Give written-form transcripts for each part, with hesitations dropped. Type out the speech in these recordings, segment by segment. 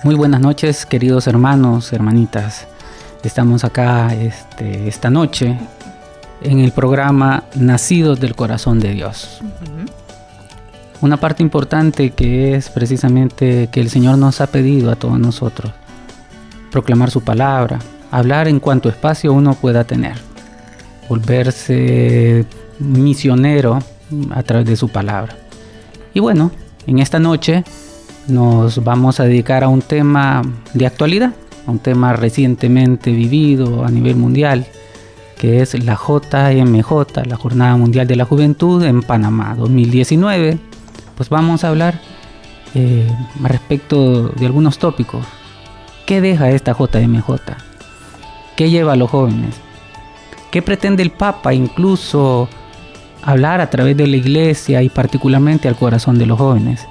Muy buenas noches, queridos hermanos, hermanitas. Estamos acá esta noche en el programa Nacidos del Corazón de Dios. Una parte importante que es precisamente que el Señor nos ha pedido a todos nosotros proclamar su palabra, hablar en cuanto espacio uno pueda tener, volverse misionero a través de su palabra. Y bueno, en esta noche nos vamos a dedicar a un tema de actualidad, a un tema recientemente vivido a nivel mundial, que es la JMJ, la Jornada Mundial de la Juventud en Panamá 2019. Pues vamos a hablar respecto de algunos tópicos. ¿Qué deja esta JMJ? ¿Qué lleva a los jóvenes? ¿Qué pretende el Papa incluso hablar a través de la Iglesia y particularmente al corazón de los jóvenes?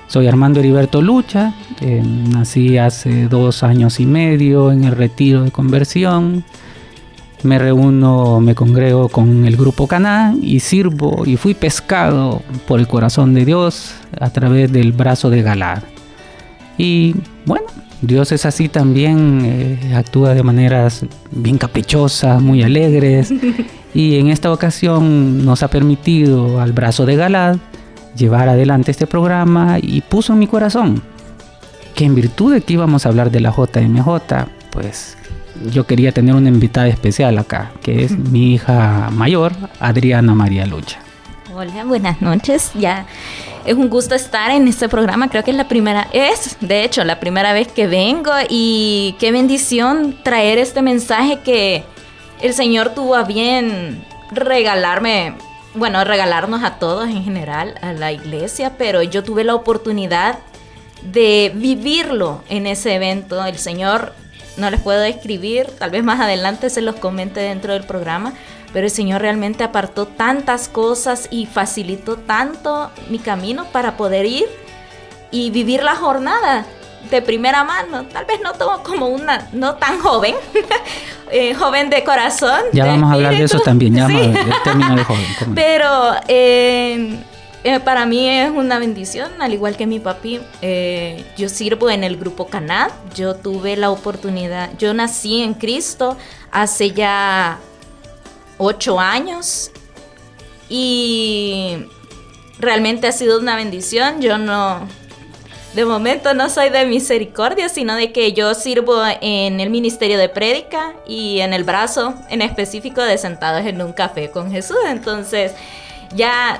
Soy Armando Heriberto Lucha, nací hace 2 años y medio en el retiro de conversión. Me congrego con el Grupo Caná y sirvo y fui pescado por el corazón de Dios a través del brazo de Galad. Y bueno, Dios es así también, actúa de maneras bien caprichosas, muy alegres. Y en esta ocasión nos ha permitido al brazo de Galad llevar adelante este programa y puso en mi corazón que en virtud de que íbamos a hablar de la JMJ, pues yo quería tener una invitada especial acá, que es mi hija mayor, Adriana María Lucha. Hola, buenas noches. Ya es un gusto estar en este programa. Creo que es la primera vez que vengo y qué bendición traer este mensaje que el Señor tuvo a bien regalarnos a todos en general, a la iglesia, pero yo tuve la oportunidad de vivirlo en ese evento. El Señor, no les puedo describir, tal vez más adelante se los comente dentro del programa, pero el Señor realmente apartó tantas cosas y facilitó tanto mi camino para poder ir y vivir la jornada de primera mano. Tal vez no como no tan joven, joven de corazón. Ya de vamos a hablar de eso también, ya sí. vamos a ver el término de joven. Pero para mí es una bendición, al igual que mi papi. Yo sirvo en el Grupo Caná. Yo tuve la oportunidad, yo nací en Cristo hace ya 8 años y realmente ha sido una bendición. De momento no soy de misericordia, sino de que yo sirvo en el ministerio de prédica y en el brazo en específico de Sentados en un Café con Jesús. Entonces ya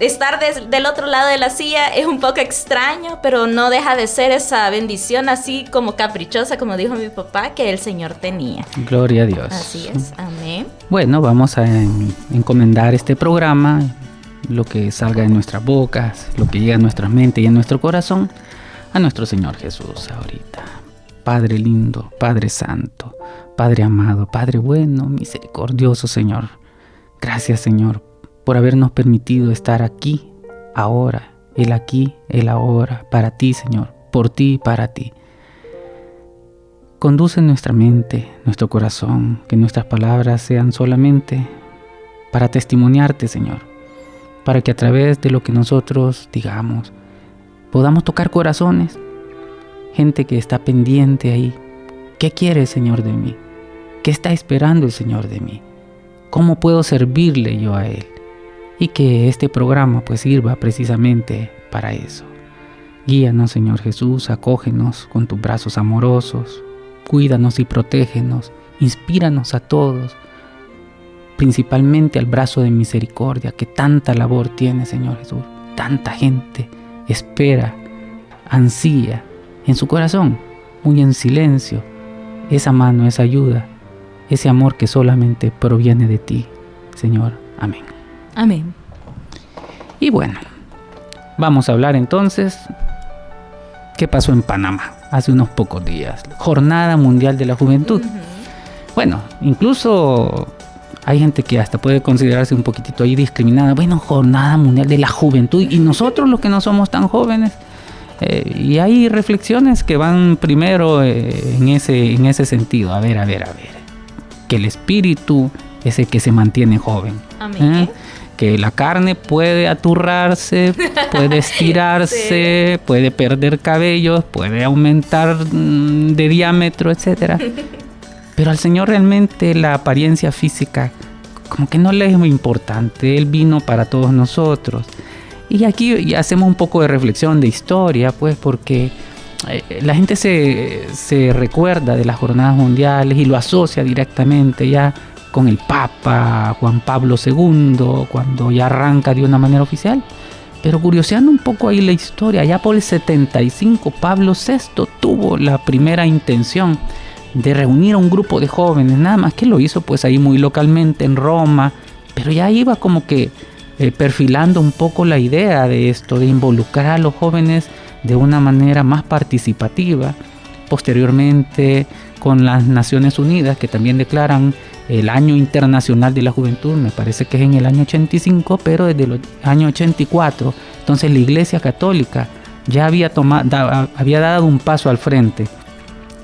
estar del otro lado de la silla es un poco extraño, pero no deja de ser esa bendición así como caprichosa, como dijo mi papá, que el Señor tenía. Gloria a Dios. Así es, amén. Bueno, vamos a encomendar este programa, lo que salga de nuestras bocas, lo que llega a nuestra mente y a nuestro corazón, a nuestro Señor Jesús ahorita. Padre lindo, Padre santo, Padre amado, Padre bueno, misericordioso Señor. Gracias Señor por habernos permitido estar aquí, ahora, el aquí, el ahora, para ti Señor, por ti y para ti. Conduce nuestra mente, nuestro corazón, que nuestras palabras sean solamente para testimoniarte Señor, para que a través de lo que nosotros digamos podamos tocar corazones, gente que está pendiente ahí. ¿Qué quiere el Señor de mí? ¿Qué está esperando el Señor de mí? ¿Cómo puedo servirle yo a Él? Y que este programa pues sirva precisamente para eso. Guíanos Señor Jesús, acógenos con tus brazos amorosos, cuídanos y protégenos, inspíranos a todos, principalmente al brazo de misericordia que tanta labor tiene Señor Jesús, tanta gente espera, ansía en su corazón, muy en silencio, esa mano, esa ayuda, ese amor que solamente proviene de ti, Señor. Amén. Amén. Y bueno, vamos a hablar entonces qué pasó en Panamá hace unos pocos días, Jornada Mundial de la Juventud. Bueno, incluso hay gente que hasta puede considerarse un poquitito ahí discriminada. Bueno, Jornada Mundial de la Juventud. Y nosotros los que no somos tan jóvenes. Y hay reflexiones que van primero en ese sentido. A ver. Que el espíritu es el que se mantiene joven. Amén. que la carne puede aturrarse, puede estirarse, sí, puede perder cabellos, puede aumentar de diámetro, etcétera. Pero al Señor realmente la apariencia física como que no le es muy importante. Él vino para todos nosotros. Y aquí hacemos un poco de reflexión de historia, pues, porque la gente se recuerda de las jornadas mundiales y lo asocia directamente ya con el Papa Juan Pablo II, cuando ya arranca de una manera oficial. Pero curioseando un poco ahí la historia, ya por el 75 Pablo VI tuvo la primera intención de reunir a un grupo de jóvenes, nada más que lo hizo pues ahí muy localmente en Roma, pero ya iba como que perfilando un poco la idea de esto, de involucrar a los jóvenes de una manera más participativa. Posteriormente con las Naciones Unidas, que también declaran el Año Internacional de la Juventud, me parece que es en el año 85, pero desde el año 84, entonces la Iglesia Católica ya había dado un paso al frente,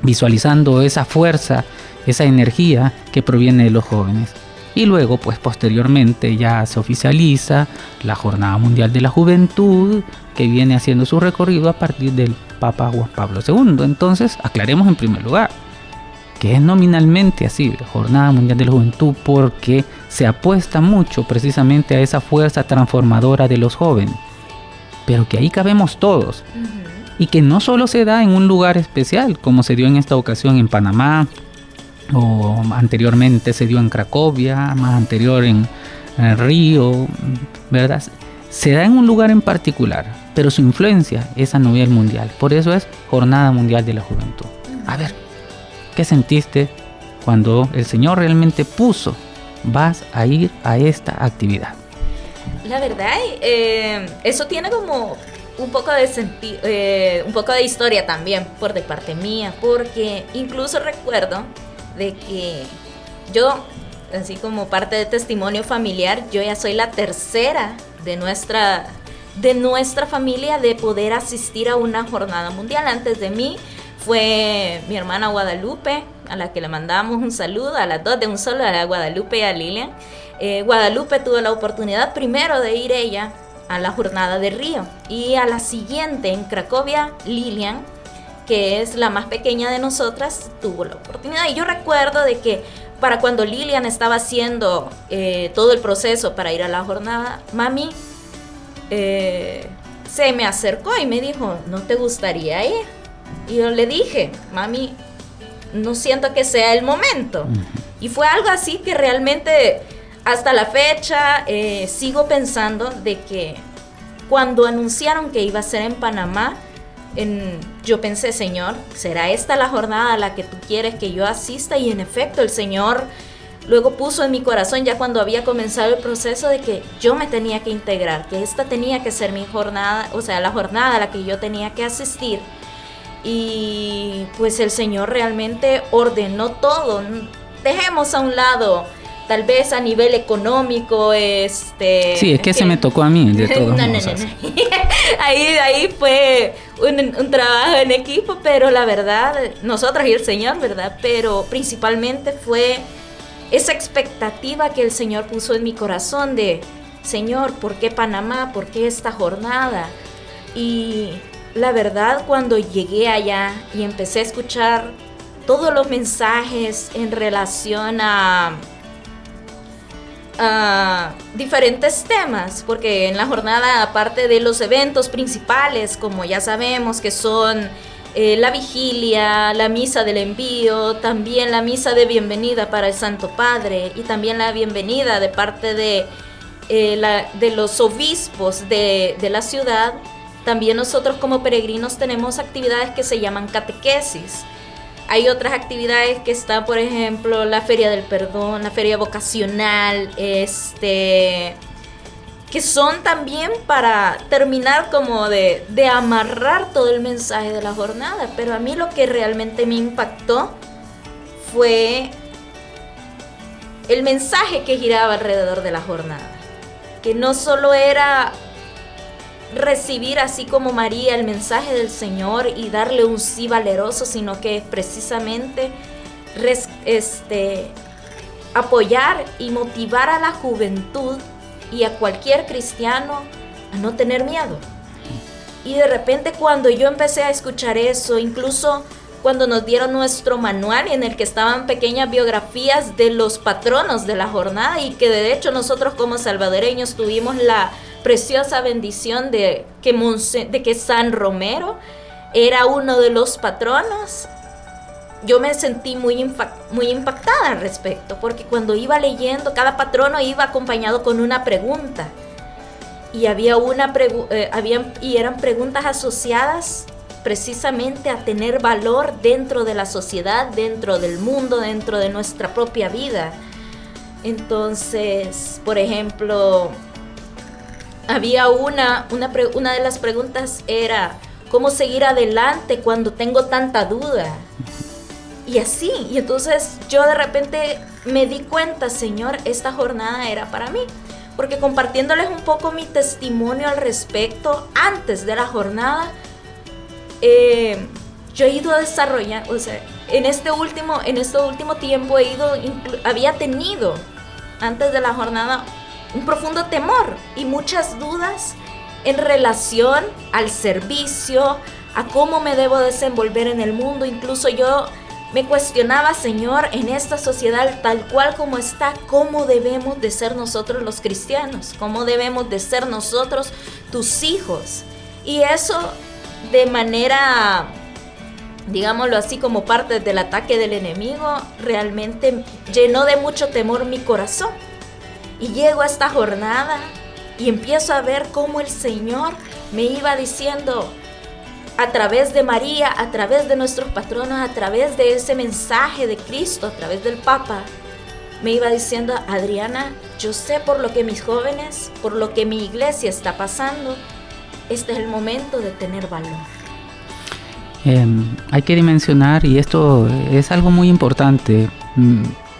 visualizando esa fuerza, esa energía que proviene de los jóvenes. Y luego, pues posteriormente ya se oficializa la Jornada Mundial de la Juventud, que viene haciendo su recorrido a partir del Papa Juan Pablo II. Entonces, aclaremos en primer lugar que es nominalmente así, Jornada Mundial de la Juventud, porque se apuesta mucho precisamente a esa fuerza transformadora de los jóvenes, pero que ahí cabemos todos. Y que no solo se da en un lugar especial, como se dio en esta ocasión en Panamá, o anteriormente se dio en Cracovia, más anterior en Río, ¿verdad? Se da en un lugar en particular, pero su influencia es a nivel mundial. Por eso es Jornada Mundial de la Juventud. A ver, ¿qué sentiste cuando el Señor realmente puso, vas a ir a esta actividad? La verdad, eso tiene como un poco de historia también por de parte mía, porque incluso recuerdo de que yo, así como parte de testimonio familiar, yo ya soy la tercera de nuestra familia de poder asistir a una jornada mundial. Antes de mí fue mi hermana Guadalupe, a la que le mandamos un saludo, a las dos de un solo, a Guadalupe y a Lilian. Guadalupe tuvo la oportunidad primero de ir ella a la jornada de Río, y a la siguiente en Cracovia, Lilian, que es la más pequeña de nosotras, tuvo la oportunidad. Y yo recuerdo de que para cuando Lilian estaba haciendo todo el proceso para ir a la jornada, mami se me acercó y me dijo, ¿no te gustaría ir? Y yo le dije, mami, no siento que sea el momento. Y fue algo así que realmente hasta la fecha sigo pensando de que cuando anunciaron que iba a ser en Panamá, yo pensé, Señor, ¿será esta la jornada a la que tú quieres que yo asista? Y en efecto, el Señor luego puso en mi corazón, ya cuando había comenzado el proceso, de que yo me tenía que integrar, que esta tenía que ser mi jornada, o sea, la jornada a la que yo tenía que asistir. Y pues el Señor realmente ordenó todo. Dejemos a un lado tal vez a nivel económico, Sí, es que se me tocó a mí, de todos modos. No. ahí fue un trabajo en equipo, pero la verdad, nosotros y el Señor, ¿verdad? Pero principalmente fue esa expectativa que el Señor puso en mi corazón de, Señor, ¿por qué Panamá? ¿Por qué esta jornada? Y la verdad, cuando llegué allá y empecé a escuchar todos los mensajes en relación a diferentes temas, porque en la jornada, aparte de los eventos principales, como ya sabemos que son la vigilia, la misa del envío, también la misa de bienvenida para el Santo Padre, y también la bienvenida de parte de los obispos de la ciudad, también nosotros como peregrinos tenemos actividades que se llaman catequesis. Hay otras actividades que están, por ejemplo, la Feria del Perdón, la Feria Vocacional, que son también para terminar como de amarrar todo el mensaje de la jornada. Pero a mí lo que realmente me impactó fue el mensaje que giraba alrededor de la jornada. Que no solo era recibir así como María el mensaje del Señor y darle un sí valeroso, sino que es precisamente apoyar y motivar a la juventud y a cualquier cristiano a no tener miedo. Y de repente cuando yo empecé a escuchar eso, incluso cuando nos dieron nuestro manual en el que estaban pequeñas biografías de los patronos de la jornada, y que de hecho nosotros como salvadoreños tuvimos la preciosa bendición de que San Romero era uno de los patronos, yo me sentí muy impactada al respecto, porque cuando iba leyendo, cada patrono iba acompañado con una pregunta, y eran preguntas asociadas precisamente a tener valor dentro de la sociedad, dentro del mundo, dentro de nuestra propia vida. Entonces, por ejemplo, había una de las preguntas era, ¿cómo seguir adelante cuando tengo tanta duda? Y así, y entonces yo de repente me di cuenta, Señor, esta jornada era para mí. Porque compartiéndoles un poco mi testimonio al respecto, antes de la jornada, yo he ido desarrollando, o sea, en este último tiempo había tenido, antes de la jornada, un profundo temor y muchas dudas en relación al servicio, a cómo me debo desenvolver en el mundo. Incluso yo me cuestionaba, Señor, en esta sociedad tal cual como está, ¿cómo debemos de ser nosotros los cristianos? ¿Cómo debemos de ser nosotros tus hijos? Y eso de manera, digámoslo así, como parte del ataque del enemigo, realmente llenó de mucho temor mi corazón. Y llego a esta jornada y empiezo a ver cómo el Señor me iba diciendo, a través de María, a través de nuestros patronos, a través de ese mensaje de Cristo, a través del Papa, me iba diciendo, Adriana, yo sé por lo que mis jóvenes, por lo que mi iglesia está pasando, este es el momento de tener valor. Hay que dimensionar, y esto es algo muy importante,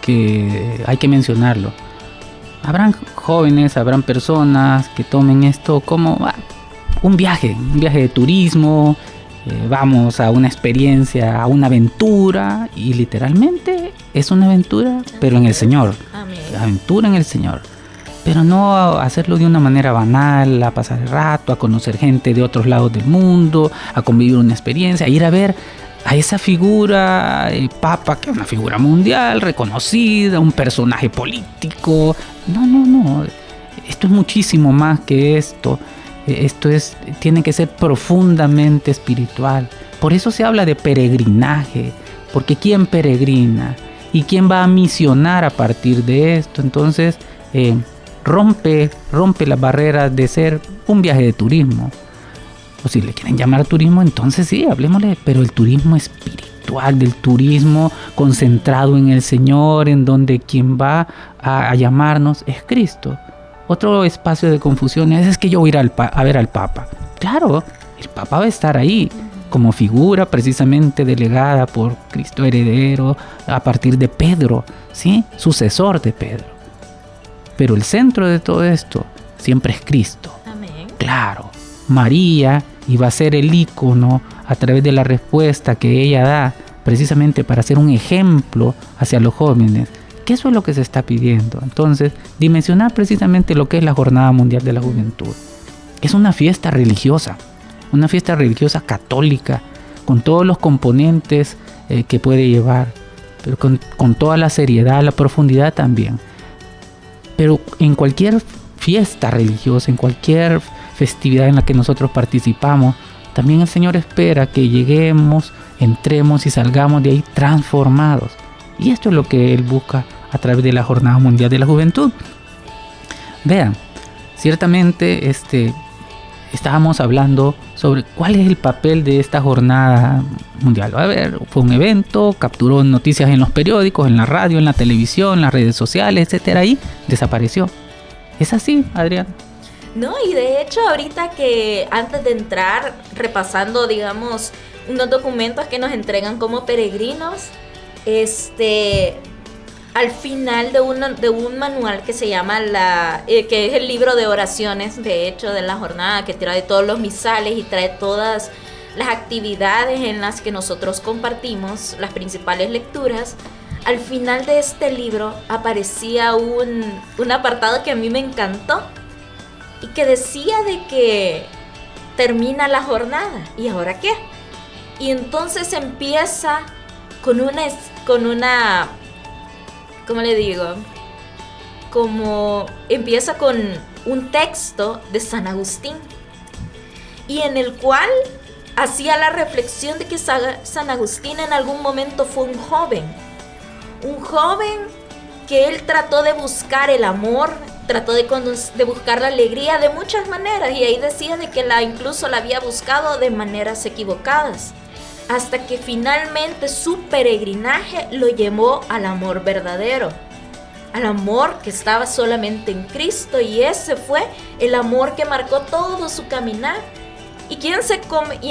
que hay que mencionarlo. Habrán jóvenes, habrán personas que tomen esto como un viaje de turismo, vamos a una experiencia, a una aventura, y literalmente es una aventura, pero en el Señor. Amén. Aventura en el Señor. Pero no hacerlo de una manera banal, a pasar el rato, a conocer gente de otros lados del mundo, a convivir una experiencia, a ir a ver a esa figura, el Papa, que es una figura mundial, reconocida, un personaje político. No. Esto es muchísimo más que esto. Tiene que ser profundamente espiritual. Por eso se habla de peregrinaje, porque ¿quién peregrina? ¿Y quién va a misionar a partir de esto? Entonces, rompe las barreras de ser un viaje de turismo. O si le quieren llamar turismo, entonces sí, hablemosle, pero el turismo espiritual, del turismo concentrado en el Señor, en donde quien va a llamarnos es Cristo. Otro espacio de confusión es que yo voy a ir a ver al Papa. Claro, el Papa va a estar ahí como figura precisamente delegada por Cristo heredero a partir de Pedro, ¿sí? Sucesor de Pedro. Pero el centro de todo esto siempre es Cristo. Amén. Claro, María iba a ser el ícono a través de la respuesta que ella da, precisamente para ser un ejemplo hacia los jóvenes, que eso es lo que se está pidiendo. Entonces, dimensionar precisamente lo que es la Jornada Mundial de la Juventud. Es una fiesta religiosa católica, con todos los componentes que puede llevar, pero con toda la seriedad, la profundidad también. Pero en cualquier fiesta religiosa, en cualquier festividad en la que nosotros participamos, también el Señor espera que lleguemos, entremos y salgamos de ahí transformados. Y esto es lo que Él busca a través de la Jornada Mundial de la Juventud. Vean, ciertamente estábamos hablando sobre cuál es el papel de esta jornada mundial. A ver, fue un evento, capturó noticias en los periódicos, en la radio, en la televisión, en las redes sociales, etcétera, y desapareció. ¿Es así, Adrián? No, y de hecho ahorita que antes de entrar, repasando, digamos, unos documentos que nos entregan como peregrinos, al final de un manual que se llama que es el libro de oraciones, de hecho, de la jornada, que trae todos los misales y trae todas las actividades en las que nosotros compartimos, las principales lecturas. al final de este libro aparecía un apartado que a mí me encantó y que decía de que termina la jornada. ¿Y ahora qué? Y entonces empieza con una, ¿cómo le digo? Como empieza con un texto de San Agustín, y en el cual hacía la reflexión de que San Agustín en algún momento fue un joven que él trató de buscar el amor, trató de buscar la alegría de muchas maneras, y ahí decía de que incluso la había buscado de maneras equivocadas, hasta que finalmente su peregrinaje lo llevó al amor verdadero, al amor que estaba solamente en Cristo, y ese fue el amor que marcó todo su caminar. ¿Y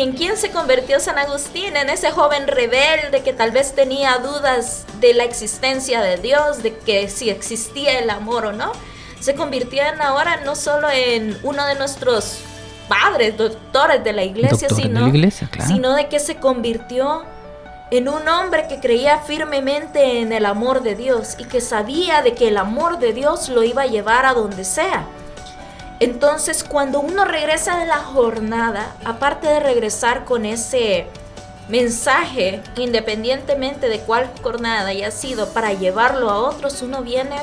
en quién se convirtió San Agustín? En ese joven rebelde que tal vez tenía dudas de la existencia de Dios, de que si existía el amor o no. Se convirtió ahora no solo en uno de nuestros padres, doctores de la iglesia, sino de que se convirtió en un hombre que creía firmemente en el amor de Dios y que sabía de que el amor de Dios lo iba a llevar a donde sea. Entonces, cuando uno regresa de la jornada, aparte de regresar con ese mensaje, independientemente de cuál jornada haya sido, para llevarlo a otros, uno viene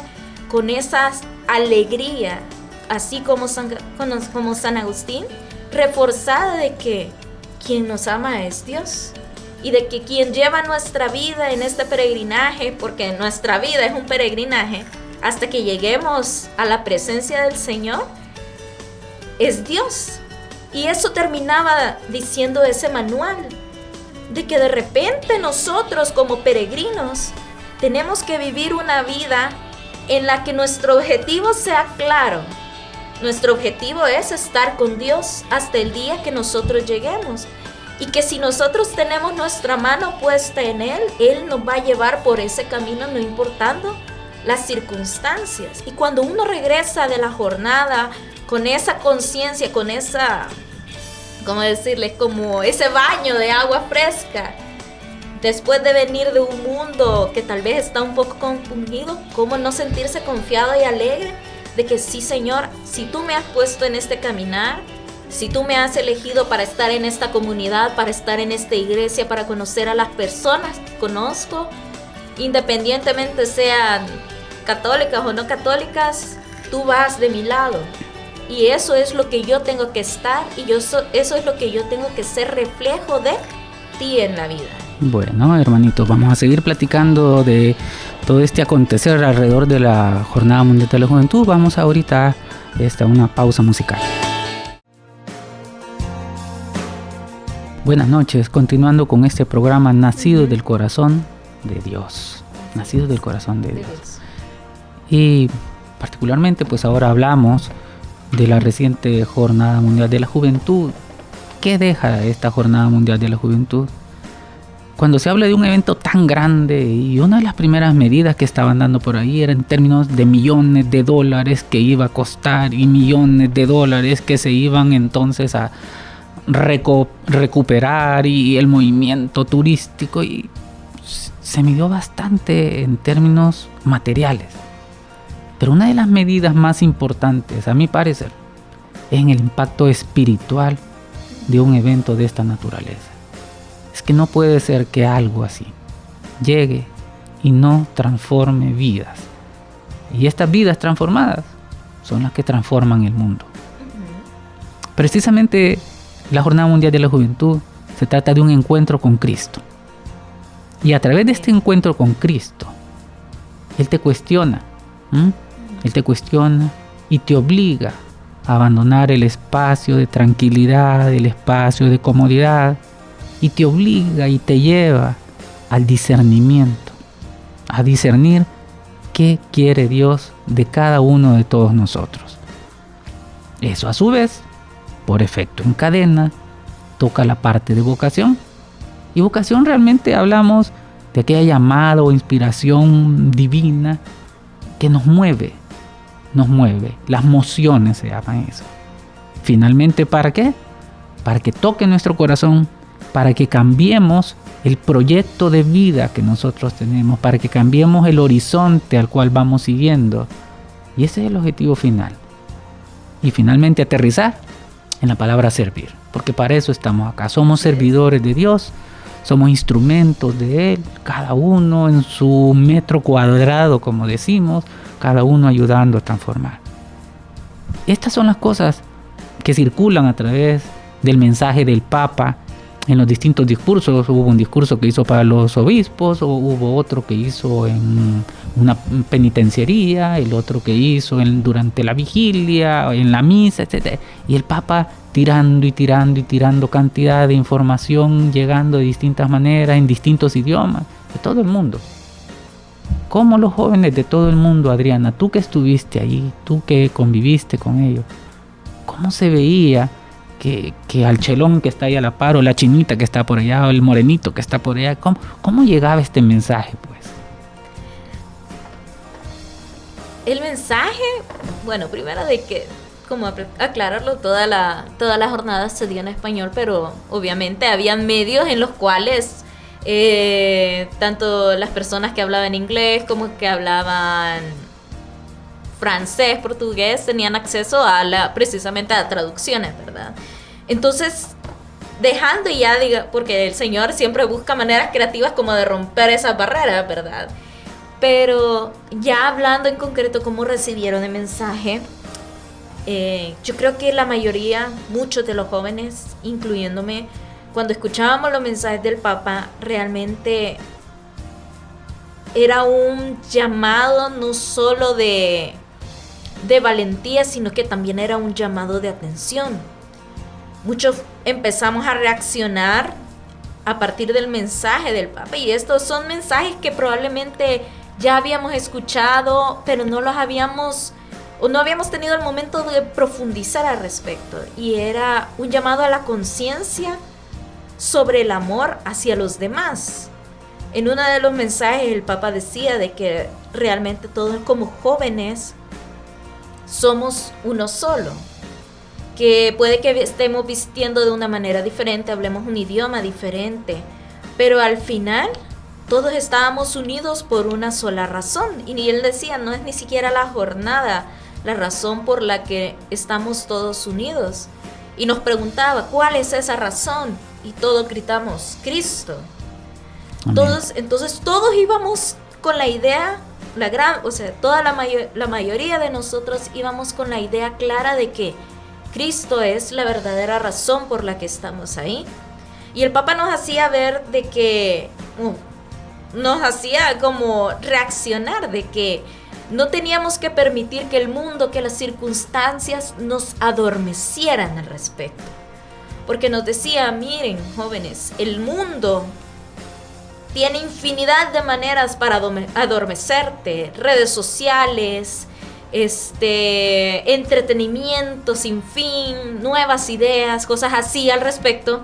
con esa alegría, así como San Agustín, reforzada de que quien nos ama es Dios, y de que quien lleva nuestra vida en este peregrinaje, porque nuestra vida es un peregrinaje, hasta que lleguemos a la presencia del Señor, es Dios. Y eso terminaba diciendo ese manual, de que de repente nosotros como peregrinos tenemos que vivir una vida en la que nuestro objetivo sea claro. Nuestro objetivo es estar con Dios hasta el día que nosotros lleguemos, y que si nosotros tenemos nuestra mano puesta en Él, Él nos va a llevar por ese camino, no importando las circunstancias. Y cuando uno regresa de la jornada con esa conciencia, con esa, ¿cómo decirles? Como ese baño de agua fresca, después de venir de un mundo que tal vez está un poco confundido, ¿cómo no sentirse confiado y alegre de que sí, Señor, si tú me has puesto en este caminar, si tú me has elegido para estar en esta comunidad, para estar en esta iglesia, para conocer a las personas que conozco, independientemente sean católicas o no católicas, tú vas de mi lado. Y eso es lo que yo tengo que estar, y eso es lo que yo tengo que ser reflejo de ti en la vida. Bueno, hermanitos, vamos a seguir platicando de todo este acontecer alrededor de la Jornada Mundial de la Juventud. Vamos ahorita a una pausa musical. Buenas noches, continuando con este programa Nacido del Corazón de Dios. Nacido del Corazón de Dios. Y particularmente pues ahora hablamos de la reciente Jornada Mundial de la Juventud. ¿Qué deja esta Jornada Mundial de la Juventud? Cuando se habla de un evento tan grande, y una de las primeras medidas que estaban dando por ahí era en términos de millones de dólares que iba a costar, y millones de dólares que se iban entonces a recuperar, y el movimiento turístico, y se midió bastante en términos materiales. Pero una de las medidas más importantes, a mi parecer, es en el impacto espiritual de un evento de esta naturaleza. Es que no puede ser que algo así llegue y no transforme vidas. Y estas vidas transformadas son las que transforman el mundo. Precisamente la Jornada Mundial de la Juventud se trata de un encuentro con Cristo. Y a través de este encuentro con Cristo, Él te cuestiona. Él te cuestiona y te obliga a abandonar el espacio de tranquilidad, el espacio de comodidad, y te obliga y te lleva al discernimiento, a discernir qué quiere Dios de cada uno de todos nosotros. Eso a su vez, por efecto en cadena, toca la parte de vocación. Y vocación realmente hablamos de aquella llamada o inspiración divina que nos mueve, las mociones se llaman eso. Finalmente, ¿para qué? Para que toque nuestro corazón para que cambiemos el proyecto de vida que nosotros tenemos, para que cambiemos el horizonte al cual vamos siguiendo. Y ese es el objetivo final. Y finalmente aterrizar en la palabra servir, porque para eso estamos acá. Somos servidores de Dios, somos instrumentos de Él, cada uno en su metro cuadrado, como decimos, cada uno ayudando a transformar. Estas son las cosas que circulan a través del mensaje del Papa en los distintos discursos. Hubo un discurso que hizo para los obispos, o hubo otro que hizo en una penitenciaría, el otro que hizo durante la vigilia, en la misa, etc. Y el Papa tirando y tirando y tirando cantidad de información, llegando de distintas maneras, en distintos idiomas, de todo el mundo. ¿Cómo los jóvenes de todo el mundo, Adriana, tú que estuviste ahí, tú que conviviste con ellos, cómo se veía que al chelón que está ahí a la par, o la chinita que está por allá, o el morenito que está por allá, cómo llegaba este mensaje, pues? El mensaje, bueno, primero de que, como aclararlo, toda la jornada se dio en español, pero obviamente habían medios en los cuales tanto las personas que hablaban inglés como que hablaban francés, portugués, tenían acceso precisamente a traducciones, ¿verdad? Entonces, dejando ya, porque el Señor siempre busca maneras creativas como de romper esas barreras, ¿verdad? Pero ya hablando en concreto cómo recibieron el mensaje, yo creo que la mayoría, muchos de los jóvenes, incluyéndome, cuando escuchábamos los mensajes del Papa, realmente era un llamado no solo de valentía, sino que también era un llamado de atención. Muchos empezamos a reaccionar a partir del mensaje del Papa, y estos son mensajes que probablemente ya habíamos escuchado, pero no habíamos tenido el momento de profundizar al respecto. Y era un llamado a la conciencia sobre el amor hacia los demás. En uno de los mensajes el Papa decía de que realmente todos como jóvenes somos uno solo, que puede que estemos vistiendo de una manera diferente, hablemos un idioma diferente, pero al final todos estábamos unidos por una sola razón. Y él decía, no es ni siquiera la jornada la razón por la que estamos todos unidos. Y nos preguntaba, ¿cuál es esa razón? Y todos gritamos, Cristo. Entonces todos íbamos con la idea, la mayoría de nosotros íbamos con la idea clara de que Cristo es la verdadera razón por la que estamos ahí. Y el Papa nos hacía ver de que, nos hacía como reaccionar de que no teníamos que permitir que el mundo, que las circunstancias nos adormecieran al respecto. Porque nos decía, miren, jóvenes, el mundo tiene infinidad de maneras para adormecerte, redes sociales, entretenimiento sin fin, nuevas ideas, cosas así al respecto,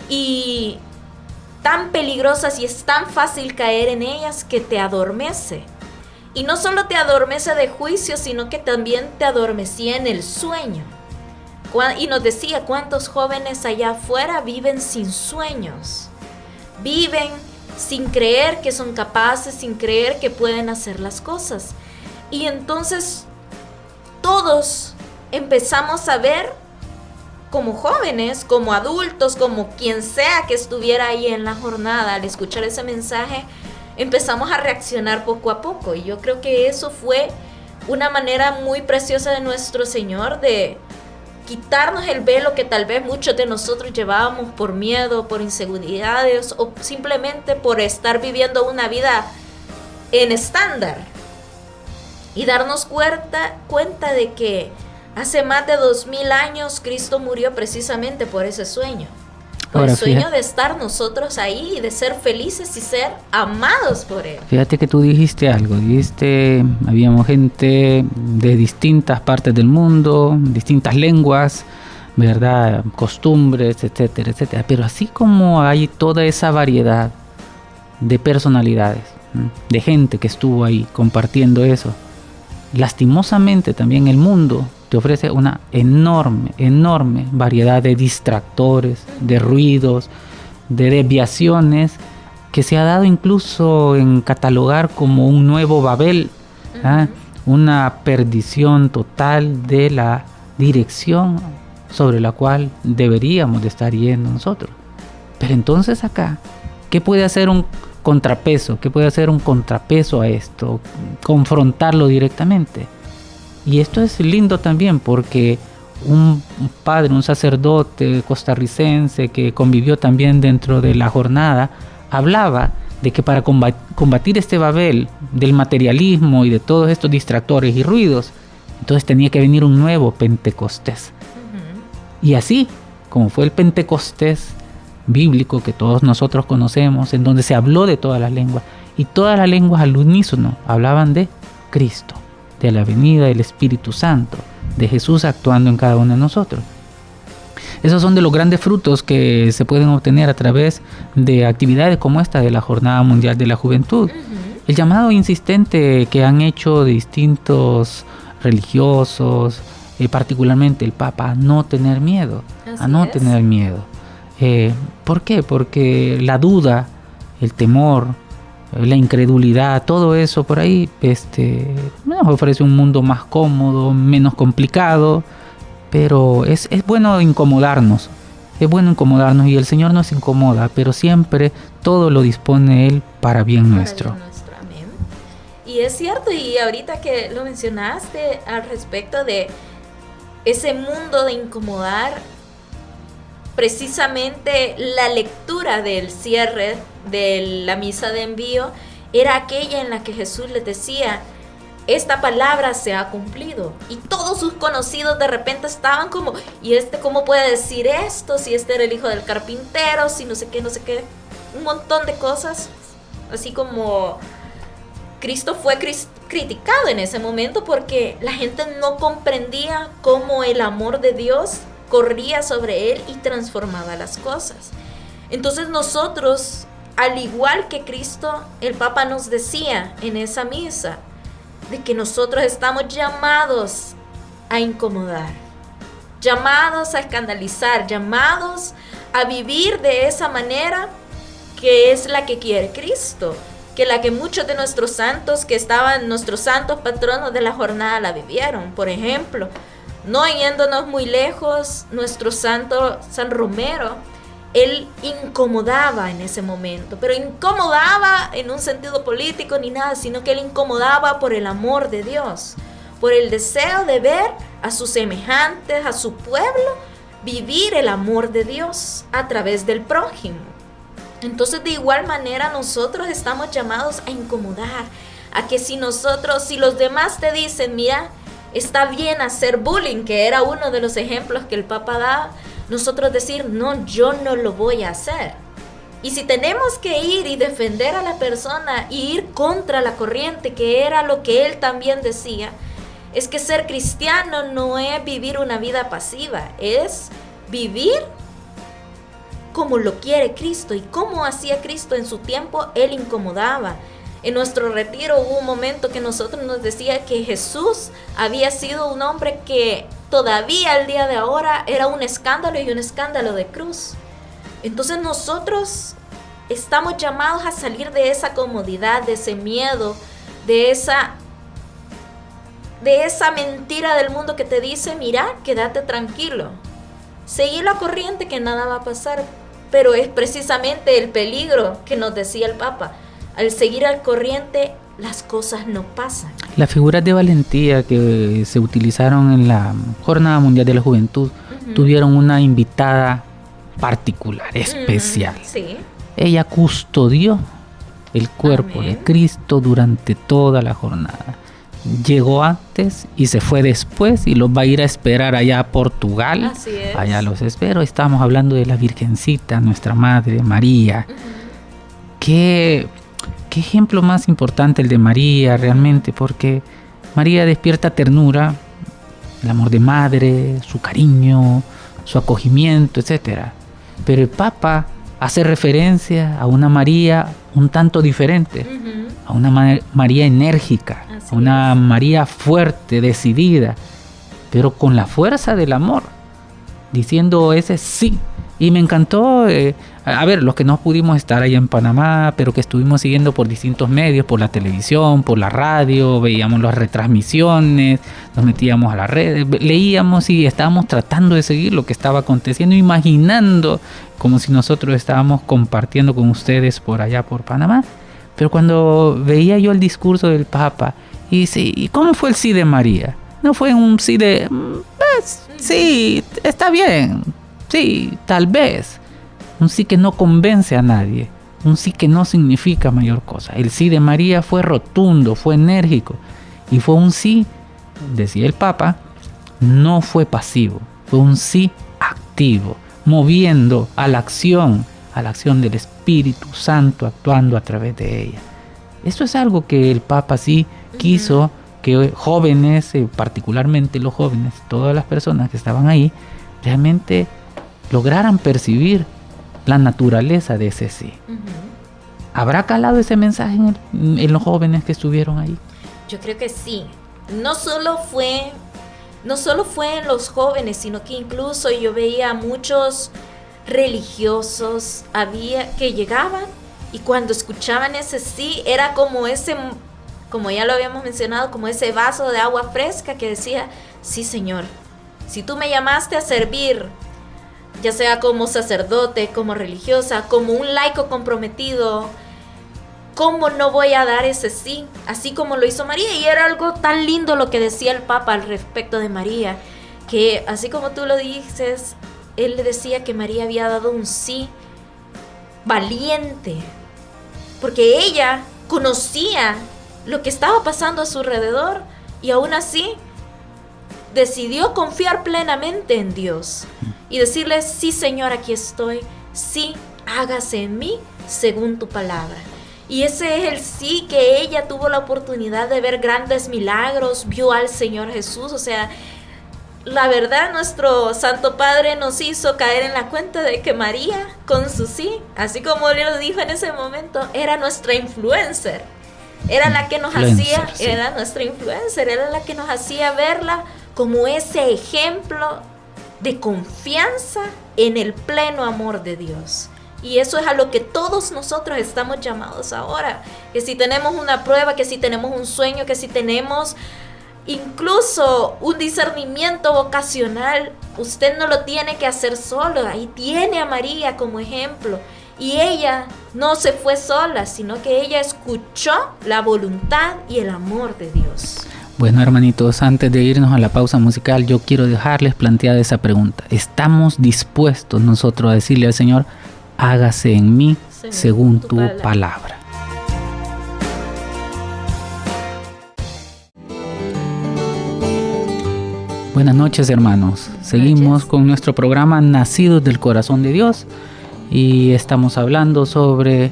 y tan peligrosas, y es tan fácil caer en ellas que te adormece. Y no solo te adormece de juicio, sino que también te adormecía en el sueño. Y nos decía, ¿cuántos jóvenes allá afuera viven sin sueños? Viven sin creer que son capaces, sin creer que pueden hacer las cosas. Y entonces todos empezamos a ver, como jóvenes, como adultos, como quien sea que estuviera ahí en la jornada, al escuchar ese mensaje, empezamos a reaccionar poco a poco. Y yo creo que eso fue una manera muy preciosa de nuestro Señor de quitarnos el velo que tal vez muchos de nosotros llevábamos por miedo, por inseguridades, o simplemente por estar viviendo una vida en estándar, y darnos cuenta de que hace más de 2000 años Cristo murió precisamente por ese sueño. Por el sueño de estar nosotros ahí y de ser felices y ser amados por Él. Fíjate que tú dijiste algo, habíamos gente de distintas partes del mundo, distintas lenguas, ¿verdad? Costumbres, etcétera, etcétera. Pero así como hay toda esa variedad de personalidades, de gente que estuvo ahí compartiendo eso, lastimosamente también el mundo te ofrece una enorme variedad de distractores, de ruidos, de desviaciones que se ha dado incluso en catalogar como un nuevo Babel, una perdición total de la dirección sobre la cual deberíamos de estar yendo nosotros. Pero entonces acá, ¿qué puede hacer un contrapeso? ¿Qué puede hacer un contrapeso a esto? Confrontarlo directamente. Y esto es lindo también porque un padre, un sacerdote costarricense que convivió también dentro de la jornada, hablaba de que para combatir este Babel del materialismo y de todos estos distractores y ruidos, entonces tenía que venir un nuevo Pentecostés. Y así, como fue el Pentecostés bíblico que todos nosotros conocemos, en donde se habló de todas las lenguas, y todas las lenguas al unísono hablaban de Cristo, de la venida del Espíritu Santo, de Jesús actuando en cada uno de nosotros. Esos son de los grandes frutos que se pueden obtener a través de actividades como esta de la Jornada Mundial de la Juventud. El llamado insistente que han hecho distintos religiosos, particularmente el Papa, a no tener miedo, tener miedo. ¿Por qué? Porque la duda, el temor, la incredulidad, todo eso por ahí nos ofrece un mundo más cómodo, menos complicado, pero es bueno incomodarnos. Es bueno incomodarnos y el Señor nos incomoda, pero siempre todo lo dispone Él para bien nuestro. Amén. Y es cierto, y ahorita que lo mencionaste al respecto de ese mundo de incomodar, precisamente la lectura del cierre de la misa de envío era aquella en la que Jesús les decía: esta palabra se ha cumplido. Y todos sus conocidos de repente estaban como: ¿y cómo puede decir esto? Si este era el hijo del carpintero, si no sé qué, un montón de cosas. Así como Cristo fue criticado en ese momento porque la gente no comprendía cómo el amor de Dios corría sobre él y transformaba las cosas. Entonces nosotros, al igual que Cristo, el Papa nos decía en esa misa de que nosotros estamos llamados a incomodar, llamados a escandalizar, llamados a vivir de esa manera que es la que quiere Cristo, que la que muchos de nuestros santos que estaban, nuestros santos patronos de la jornada la vivieron. Por ejemplo, no yéndonos muy lejos, nuestro santo San Romero, él incomodaba en ese momento, pero incomodaba en un sentido político ni nada, sino que él incomodaba por el amor de Dios, por el deseo de ver a sus semejantes, a su pueblo, vivir el amor de Dios a través del prójimo. Entonces, de igual manera, nosotros estamos llamados a incomodar, a que si los demás te dicen: mira, está bien hacer bullying, que era uno de los ejemplos que el Papa daba, nosotros decir: no, yo no lo voy a hacer. Y si tenemos que ir y defender a la persona y ir contra la corriente, que era lo que él también decía, es que ser cristiano no es vivir una vida pasiva, es vivir como lo quiere Cristo. Y como hacía Cristo en su tiempo, él incomodaba. En nuestro retiro hubo un momento que nosotros nos decía que Jesús había sido un hombre que todavía al día de ahora era un escándalo, y un escándalo de cruz. Entonces nosotros estamos llamados a salir de esa comodidad, de ese miedo, de esa mentira del mundo que te dice: mira, quédate tranquilo, seguí la corriente, que nada va a pasar. Pero es precisamente el peligro que nos decía el Papa: al seguir al corriente, las cosas no pasan. Las figuras de valentía que se utilizaron en la Jornada Mundial de la Juventud tuvieron una invitada particular, especial. Sí. Ella custodió el cuerpo de Cristo durante toda la jornada. Llegó antes y se fue después, y los va a ir a esperar allá a Portugal. Así es. Allá los espero. Estamos hablando de la Virgencita, nuestra Madre María. ¿Qué ejemplo más importante el de María realmente? Porque María despierta ternura, el amor de madre, su cariño, su acogimiento, etc. Pero el Papa hace referencia a una María un tanto diferente, a una María enérgica, a una María fuerte, decidida, pero con la fuerza del amor, diciendo ese sí. Y me encantó A ver, los que no pudimos estar ahí en Panamá, pero que estuvimos siguiendo por distintos medios, por la televisión, por la radio, veíamos las retransmisiones, nos metíamos a las redes, leíamos y estábamos tratando de seguir lo que estaba aconteciendo, imaginando como si nosotros estábamos compartiendo con ustedes por allá por Panamá. Pero cuando veía yo el discurso del Papa, y sí, ¿y cómo fue el sí de María? No fue un sí de, pues, sí, está bien, sí, tal vez. Un sí que no convence a nadie, un sí que no significa mayor cosa. El sí de María fue rotundo, fue enérgico, y fue un sí, decía el Papa, no fue pasivo, fue un sí activo, moviendo a la acción del Espíritu Santo actuando a través de ella. Esto es algo que el Papa sí quiso que jóvenes, particularmente los jóvenes, todas las personas que estaban ahí, realmente lograran percibir la naturaleza de ese sí. ¿Habrá calado ese mensaje en los jóvenes que estuvieron ahí? Yo creo que sí. No solo fue en los jóvenes, sino que incluso yo veía a muchos religiosos que llegaban y cuando escuchaban ese sí, era como ese, como ya lo habíamos mencionado, como ese vaso de agua fresca que decía, sí, Señor, si tú me llamaste a servir, ya sea como sacerdote, como religiosa, como un laico comprometido, ¿cómo no voy a dar ese sí? Así como lo hizo María. Y era algo tan lindo lo que decía el Papa al respecto de María, que así como tú lo dices, él le decía que María había dado un sí valiente, porque ella conocía lo que estaba pasando a su alrededor y aún así decidió confiar plenamente en Dios y decirle, sí, Señor, aquí estoy, sí, hágase en mí según tu palabra. Y ese es el sí que ella tuvo la oportunidad de ver grandes milagros, vio al Señor Jesús. O sea, la verdad, nuestro Santo Padre nos hizo caer en la cuenta de que María, con su sí, así como él lo dijo en ese momento, era nuestra influencer. Era la que nos hacía, sí. Era nuestra influencer, era la que nos hacía verla como ese ejemplo de confianza en el pleno amor de Dios. Y eso es a lo que todos nosotros estamos llamados ahora. Que si tenemos una prueba, que si tenemos un sueño, que si tenemos incluso un discernimiento vocacional, usted no lo tiene que hacer solo. Ahí tiene a María como ejemplo. Y ella no se fue sola, sino que ella escuchó la voluntad y el amor de Dios. Bueno, hermanitos, antes de irnos a la pausa musical, yo quiero dejarles planteada esa pregunta. ¿Estamos dispuestos nosotros a decirle al Señor, hágase en mí según tu palabra? Buenas noches, hermanos. Seguimos con nuestro programa Nacidos del Corazón de Dios y estamos hablando sobre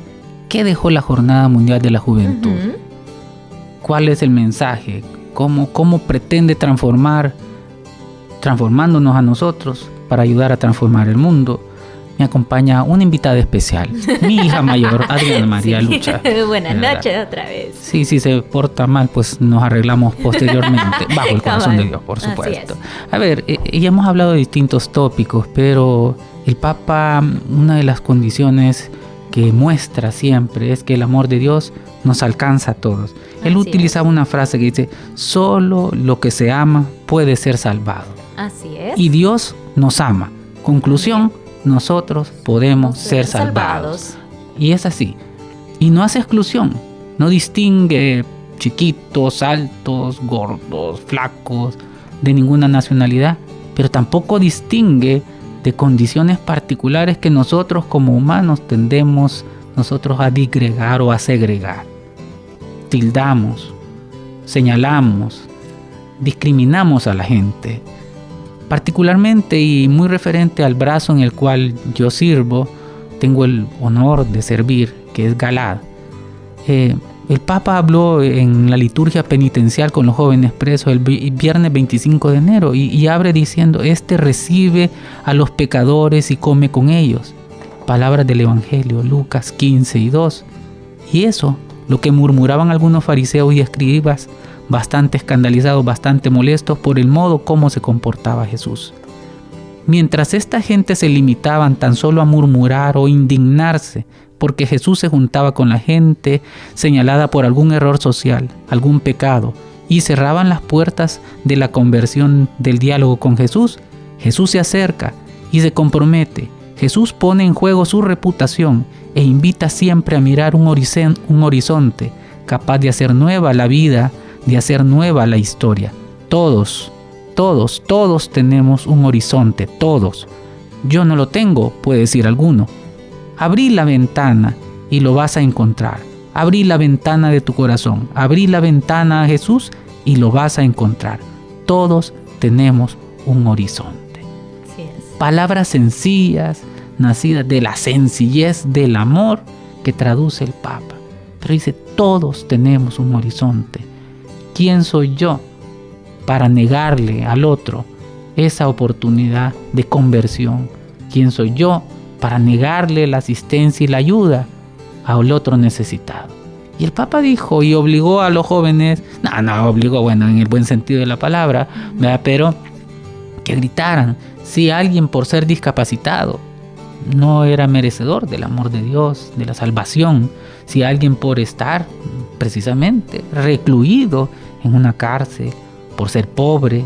qué dejó la Jornada Mundial de la Juventud. ¿Cuál es el mensaje? ¿Cómo pretende transformándonos a nosotros para ayudar a transformar el mundo? Me acompaña una invitada especial, mi hija mayor, Adriana María Lucha. Buenas noches otra vez. Sí, si se porta mal, pues nos arreglamos posteriormente, bajo el corazón de Dios, por supuesto. A ver, ya hemos hablado de distintos tópicos, pero el Papa, una de las condiciones que muestra siempre es que el amor de Dios nos alcanza a todos. Él utilizaba una frase que dice, solo lo que se ama puede ser salvado. Así es. Y Dios nos ama. Conclusión, nosotros podemos ser salvados. Y es así. Y no hace exclusión. No distingue chiquitos, altos, gordos, flacos, de ninguna nacionalidad. Pero tampoco distingue de condiciones particulares que nosotros como humanos tendemos nosotros a disgregar o a segregar. Tildamos, señalamos, discriminamos a la gente. Particularmente y muy referente al brazo en el cual yo sirvo, tengo el honor de servir, que es Galad. El Papa habló en la liturgia penitencial con los jóvenes presos el viernes 25 de enero y abre diciendo, este recibe a los pecadores y come con ellos. Palabras del Evangelio, Lucas 15:2. Y eso, lo que murmuraban algunos fariseos y escribas, bastante escandalizados, bastante molestos por el modo como se comportaba Jesús. Mientras esta gente se limitaban tan solo a murmurar o indignarse porque Jesús se juntaba con la gente señalada por algún error social, algún pecado, y cerraban las puertas de la conversión del diálogo con Jesús, Jesús se acerca y se compromete. Jesús pone en juego su reputación e invita siempre a mirar un horizonte capaz de hacer nueva la vida, de hacer nueva la historia. Todos tenemos un horizonte, todos. Yo no lo tengo, puede decir alguno. Abrí la ventana y lo vas a encontrar. Abrí la ventana de tu corazón, abrí la ventana a Jesús y lo vas a encontrar. Todos tenemos un horizonte. Palabras sencillas, nacidas de la sencillez del amor que traduce el Papa. Pero dice, todos tenemos un horizonte. ¿Quién soy yo para negarle al otro esa oportunidad de conversión? ¿Quién soy yo para negarle la asistencia y la ayuda al otro necesitado? Y el Papa dijo y obligó a los jóvenes, obligó, en el buen sentido de la palabra, ¿verdad? Pero que gritaran, si alguien por ser discapacitado no era merecedor del amor de Dios, de la salvación, si alguien por estar precisamente recluido en una cárcel, por ser pobre,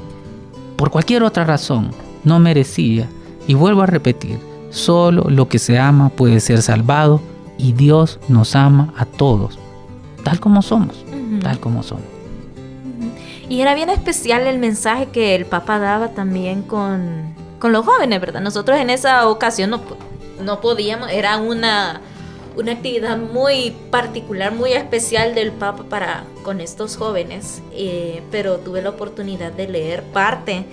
por cualquier otra razón, no merecía. Y vuelvo a repetir, solo lo que se ama puede ser salvado y Dios nos ama a todos, tal como somos, tal como somos. Y era bien especial el mensaje que el Papa daba también con los jóvenes, ¿verdad? Nosotros en esa ocasión no podíamos, era una actividad muy particular, muy especial del Papa con estos jóvenes, pero tuve la oportunidad de leer parte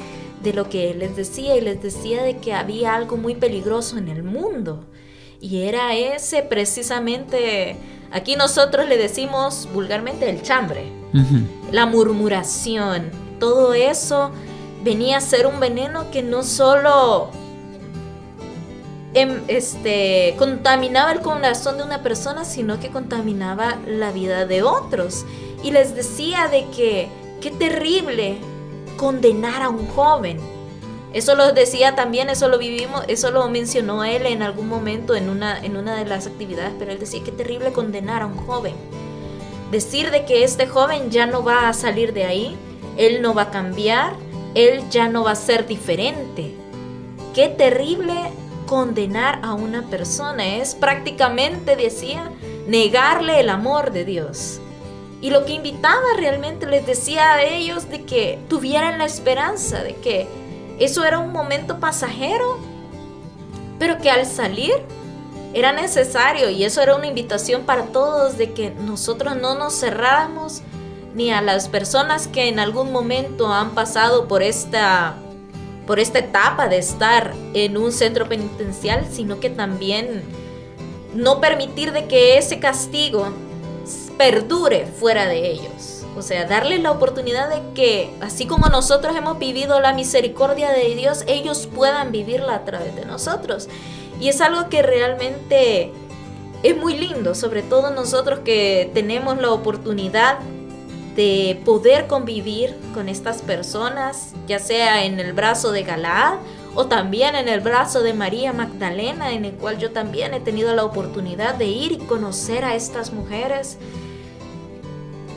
de lo que él les decía, y les decía de que había algo muy peligroso en el mundo, y era ese precisamente, aquí nosotros le decimos vulgarmente el chambre, la murmuración, todo eso venía a ser un veneno que no solo contaminaba el corazón de una persona, sino que contaminaba la vida de otros. Y les decía de que qué terrible condenar a un joven. Eso lo decía también, eso lo vivimos, eso lo mencionó él en algún momento en una de las actividades, pero él decía qué terrible condenar a un joven. Decir de que este joven ya no va a salir de ahí, él no va a cambiar, él ya no va a ser diferente. Qué terrible condenar a una persona, es prácticamente, decía, negarle el amor de Dios. Y lo que invitaba realmente, les decía a ellos de que tuvieran la esperanza de que eso era un momento pasajero, pero que al salir era necesario, y eso era una invitación para todos de que nosotros no nos cerráramos ni a las personas que en algún momento han pasado por esta etapa de estar en un centro penitencial, sino que también no permitir de que ese castigo perdure fuera de ellos. O sea, darles la oportunidad de que, así como nosotros hemos vivido la misericordia de Dios, ellos puedan vivirla a través de nosotros. Y es algo que realmente es muy lindo, sobre todo nosotros que tenemos la oportunidad de poder convivir con estas personas, ya sea en el brazo de Galaad o también en el brazo de María Magdalena, en el cual yo también he tenido la oportunidad de ir y conocer a estas mujeres.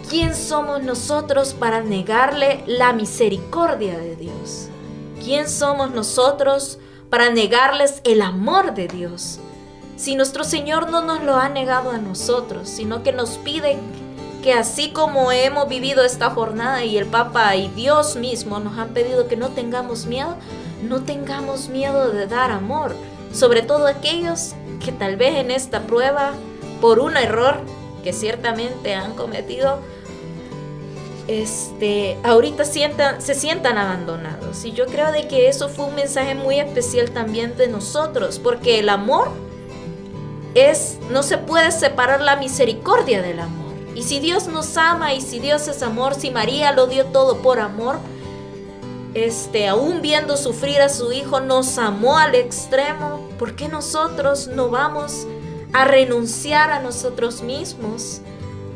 ¿Quién somos nosotros para negarle la misericordia de Dios? ¿Quién somos nosotros para negarles el amor de Dios? Si nuestro Señor no nos lo ha negado a nosotros, sino que nos pide que así como hemos vivido esta jornada y el Papa y Dios mismo nos han pedido que no tengamos miedo de dar amor, sobre todo aquellos que tal vez en esta prueba, por un error que ciertamente han cometido, ahorita se sientan abandonados. Y yo creo de que eso fue un mensaje muy especial también de nosotros, porque el amor no se puede separar la misericordia del amor. Y si Dios nos ama y si Dios es amor, si María lo dio todo por amor, aún viendo sufrir a su hijo, nos amó al extremo, ¿por qué nosotros no vamos a renunciar a nosotros mismos?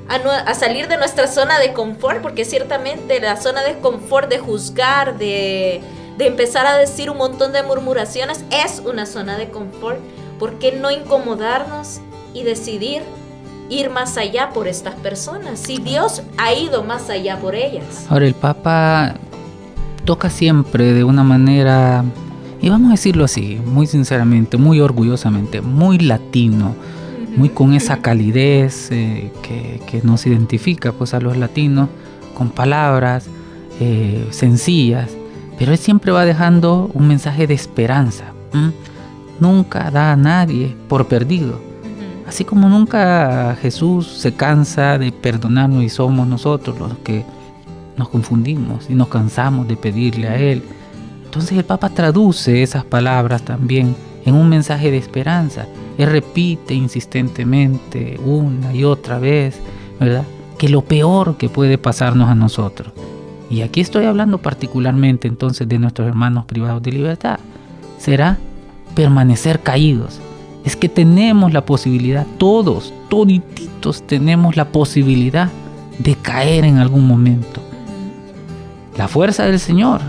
A salir de nuestra zona de confort, porque ciertamente la zona de confort de juzgar, de de empezar a decir un montón de murmuraciones, es una zona de confort. ¿Por qué no incomodarnos y decidir ir más allá por estas personas? Si Dios ha ido más allá por ellas. Ahora, el Papa toca siempre de una manera, y vamos a decirlo así, muy sinceramente, muy orgullosamente, muy latino, muy con esa calidez que nos identifica pues a los latinos, con palabras sencillas, pero él siempre va dejando un mensaje de esperanza. Nunca da a nadie por perdido, así como nunca Jesús se cansa de perdonarnos, y somos nosotros los que nos confundimos y nos cansamos de pedirle a Él. Entonces el Papa traduce esas palabras también en un mensaje de esperanza. Él repite insistentemente una y otra vez, ¿verdad?, que lo peor que puede pasarnos a nosotros, y aquí estoy hablando particularmente entonces de nuestros hermanos privados de libertad, será permanecer caídos. Es que tenemos la posibilidad, todititos tenemos la posibilidad de caer en algún momento. La fuerza del Señor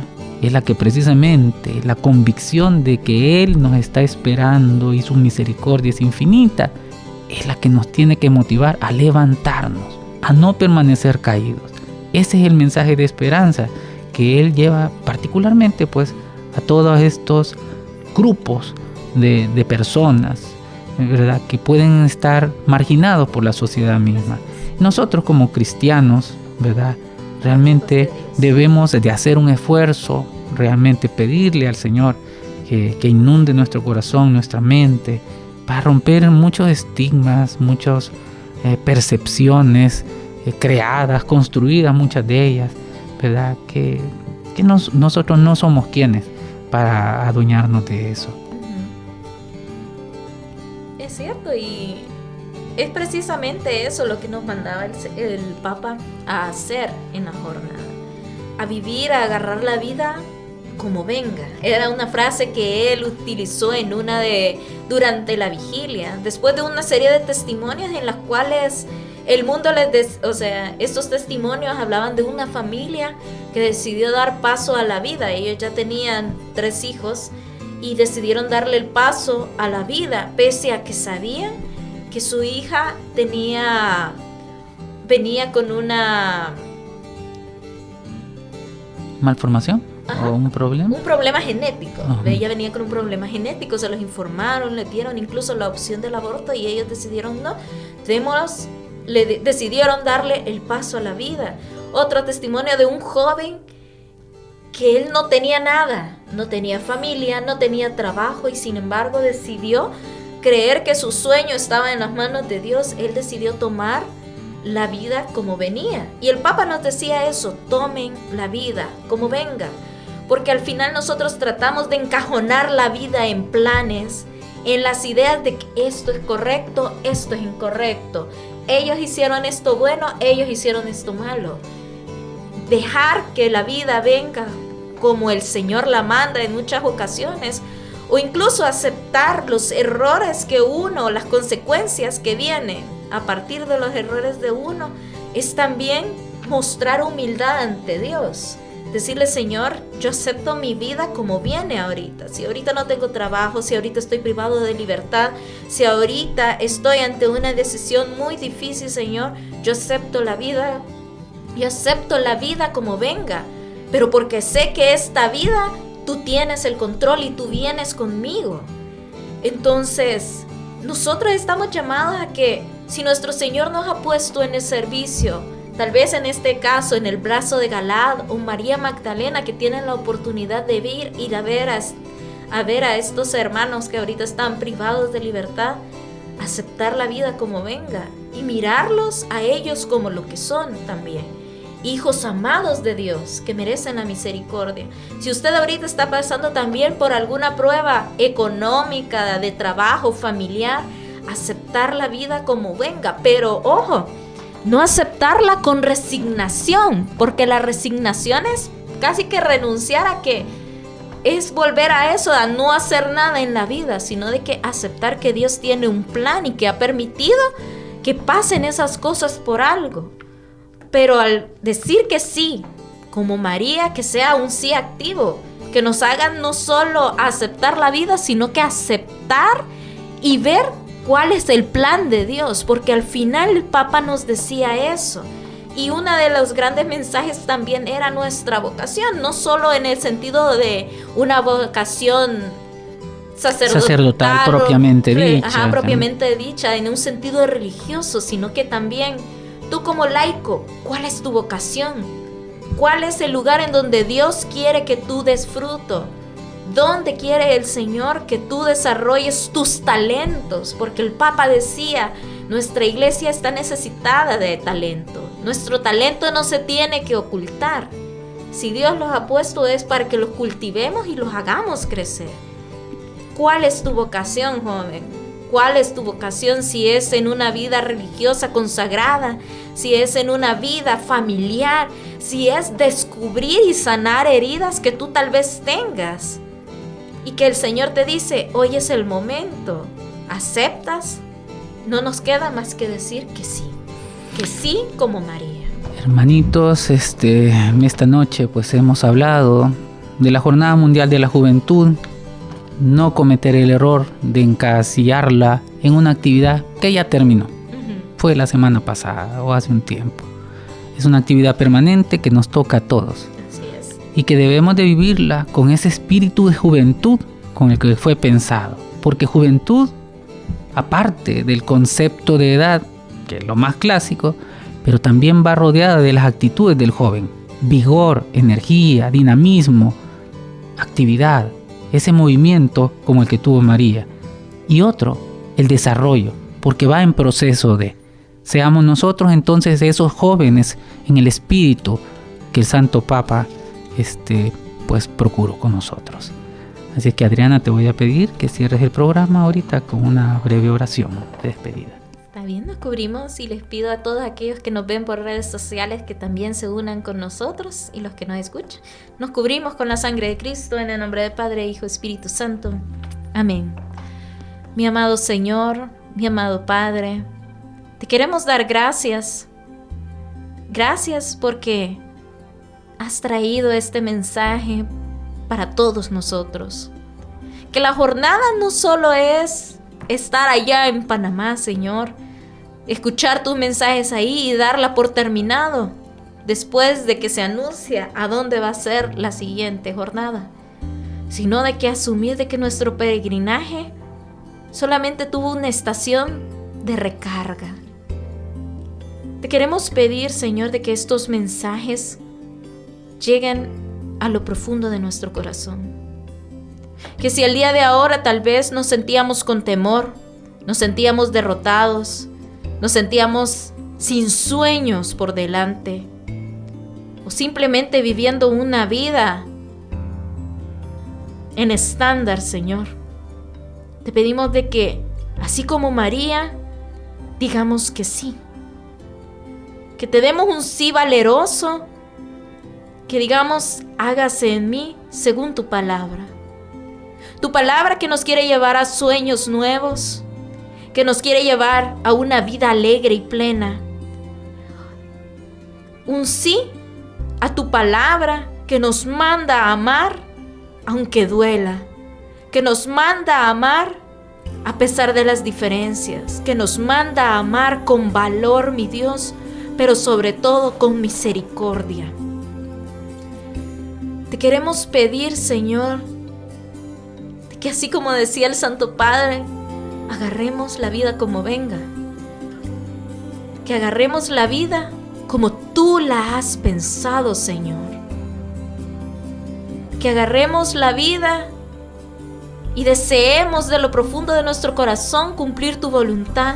es la que precisamente, la convicción de que Él nos está esperando y su misericordia es infinita, es la que nos tiene que motivar a levantarnos, a no permanecer caídos. Ese es el mensaje de esperanza que Él lleva particularmente pues a todos estos grupos de personas, ¿verdad?, que pueden estar marginados por la sociedad misma. Nosotros como cristianos, ¿verdad?, realmente debemos de hacer un esfuerzo, realmente pedirle al Señor que inunde nuestro corazón, nuestra mente, para romper muchos estigmas, muchas percepciones creadas, construidas, muchas de ellas, ¿verdad?, que nosotros no somos quienes para adueñarnos de eso. Es cierto, y es precisamente eso lo que nos mandaba el Papa a hacer en la jornada, a vivir, a agarrar la vida como venga. Era una frase que él utilizó durante la vigilia, después de una serie de testimonios en las cuales el mundo estos testimonios hablaban de una familia que decidió dar paso a la vida. Ellos ya tenían 3 hijos y decidieron darle el paso a la vida, pese a que sabían que su hija venía con una malformación. Ajá. ¿O un problema? Un problema genético. Ajá. Ella venía con un problema genético, se los informaron, le dieron incluso la opción del aborto y ellos decidieron decidieron darle el paso a la vida. Otro testimonio de un joven que él no tenía nada, no tenía familia, no tenía trabajo, y sin embargo decidió creer que su sueño estaba en las manos de Dios. Él decidió tomar la vida como venía. Y el Papa nos decía eso: tomen la vida como venga. Porque al final nosotros tratamos de encajonar la vida en planes, en las ideas de que esto es correcto, esto es incorrecto. Ellos hicieron esto bueno, ellos hicieron esto malo. Dejar que la vida venga como el Señor la manda en muchas ocasiones, o incluso aceptar los errores las consecuencias que vienen a partir de los errores de uno, es también mostrar humildad ante Dios. Decirle: Señor, yo acepto mi vida como viene ahorita. Si ahorita no tengo trabajo, si ahorita estoy privado de libertad, si ahorita estoy ante una decisión muy difícil, Señor, yo acepto la vida. Yo acepto la vida como venga, pero porque sé que esta vida tú tienes el control y tú vienes conmigo. Entonces, nosotros estamos llamados a que, si nuestro Señor nos ha puesto en el servicio, tal vez en este caso en el brazo de Galad o María Magdalena, que tienen la oportunidad de ir a ver a estos hermanos que ahorita están privados de libertad, aceptar la vida como venga y mirarlos a ellos como lo que son también: hijos amados de Dios que merecen la misericordia. Si usted ahorita está pasando también por alguna prueba económica, de trabajo, familiar, aceptar la vida como venga, pero ojo, no aceptarla con resignación, porque la resignación es casi que renunciar a que es volver a eso, a no hacer nada en la vida, sino de que aceptar que Dios tiene un plan y que ha permitido que pasen esas cosas por algo. Pero al decir que sí, como María, que sea un sí activo, que nos hagan no solo aceptar la vida, sino que aceptar y ver cuál es el plan de Dios, porque al final el Papa nos decía eso. Y uno de los grandes mensajes también era nuestra vocación, no solo en el sentido de una vocación sacerdotal propiamente dicha. Propiamente dicha, en un sentido religioso, sino que también tú como laico, ¿cuál es tu vocación? ¿Cuál es el lugar en donde Dios quiere que tú des fruto? ¿Dónde quiere el Señor que tú desarrolles tus talentos? Porque el Papa decía, nuestra iglesia está necesitada de talento. Nuestro talento no se tiene que ocultar. Si Dios los ha puesto es para que los cultivemos y los hagamos crecer. ¿Cuál es tu vocación, joven? ¿Cuál es tu vocación? Si es en una vida religiosa consagrada, si es en una vida familiar, si es descubrir y sanar heridas que tú tal vez tengas. Y que el Señor te dice, hoy es el momento. ¿Aceptas? No nos queda más que decir que sí como María. Hermanitos, esta noche pues hemos hablado de la Jornada Mundial de la Juventud. No cometer el error de encasillarla en una actividad que ya terminó. Fue la semana pasada o hace un tiempo. Es una actividad permanente que nos toca a todos. Así es. Y que debemos de vivirla con ese espíritu de juventud con el que fue pensado. Porque juventud, aparte del concepto de edad, que es lo más clásico, pero también va rodeada de las actitudes del joven. Vigor, energía, dinamismo, actividad. Ese movimiento como el que tuvo María. Y otro, el desarrollo, porque va en proceso de. Seamos nosotros entonces esos jóvenes en el espíritu que el Santo Papa pues procuró con nosotros. Así que Adriana, te voy a pedir que cierres el programa ahorita con una breve oración de despedida. Está bien, nos cubrimos y les pido a todos aquellos que nos ven por redes sociales que también se unan con nosotros y los que nos escuchan. Nos cubrimos con la sangre de Cristo en el nombre del Padre, Hijo, Espíritu Santo. Amén. Mi amado Señor, mi amado Padre, te queremos dar gracias. Gracias porque has traído este mensaje para todos nosotros. Que la jornada no solo es estar allá en Panamá, Señor, escuchar tus mensajes ahí y darla por terminado después de que se anuncia a dónde va a ser la siguiente jornada, sino de que asumir de que nuestro peregrinaje solamente tuvo una estación de recarga. Te queremos pedir, Señor, de que estos mensajes lleguen a lo profundo de nuestro corazón. Que si el día de ahora tal vez nos sentíamos con temor, nos sentíamos derrotados, nos sentíamos sin sueños por delante, o simplemente viviendo una vida en estándar, Señor, te pedimos de que, así como María, digamos que sí. Que te demos un sí valeroso, que digamos, hágase en mí según tu palabra. Tu palabra que nos quiere llevar a sueños nuevos, que nos quiere llevar a una vida alegre y plena. Un sí a tu palabra que nos manda a amar aunque duela, que nos manda a amar a pesar de las diferencias, que nos manda a amar con valor, mi Dios, pero sobre todo con misericordia. Te queremos pedir, Señor, que así como decía el Santo Padre, agarremos la vida como venga. Que agarremos la vida como tú la has pensado, Señor. Que agarremos la vida y deseemos de lo profundo de nuestro corazón cumplir tu voluntad.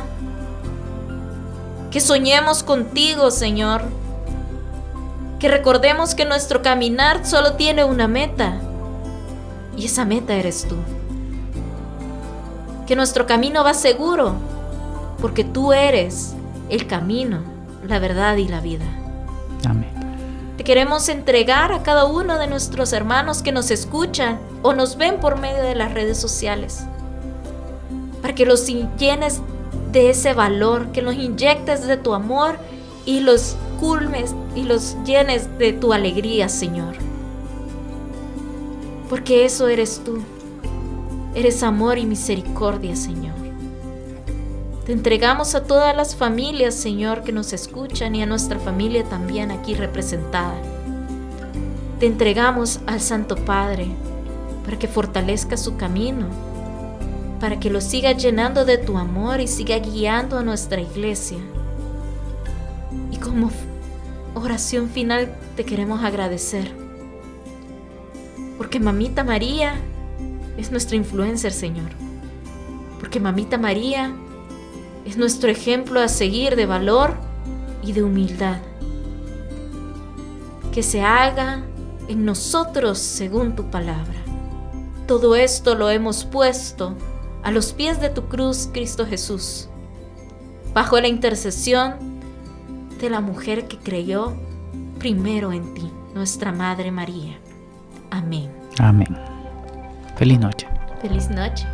Que soñemos contigo, Señor. Que recordemos que nuestro caminar solo tiene una meta. Y esa meta eres tú. Que nuestro camino va seguro, porque tú eres el camino, la verdad y la vida. Amén. Te queremos entregar a cada uno de nuestros hermanos que nos escuchan o nos ven por medio de las redes sociales, para que los llenes de ese valor, que los inyectes de tu amor y los culmes y los llenes de tu alegría, Señor. porque eso eres tú. Eres amor y misericordia, Señor. Te entregamos a todas las familias, Señor, que nos escuchan y a nuestra familia también aquí representada. Te entregamos al Santo Padre para que fortalezca su camino, para que lo siga llenando de tu amor y siga guiando a nuestra iglesia. Y como oración final te queremos agradecer, porque Mamita María es nuestra influencer, Señor, porque Mamita María es nuestro ejemplo a seguir de valor y de humildad. Que se haga en nosotros según tu palabra. Todo esto lo hemos puesto a los pies de tu cruz, Cristo Jesús, bajo la intercesión de la mujer que creyó primero en ti, nuestra Madre María. Amén. Amén. Feliz noche. Feliz noche.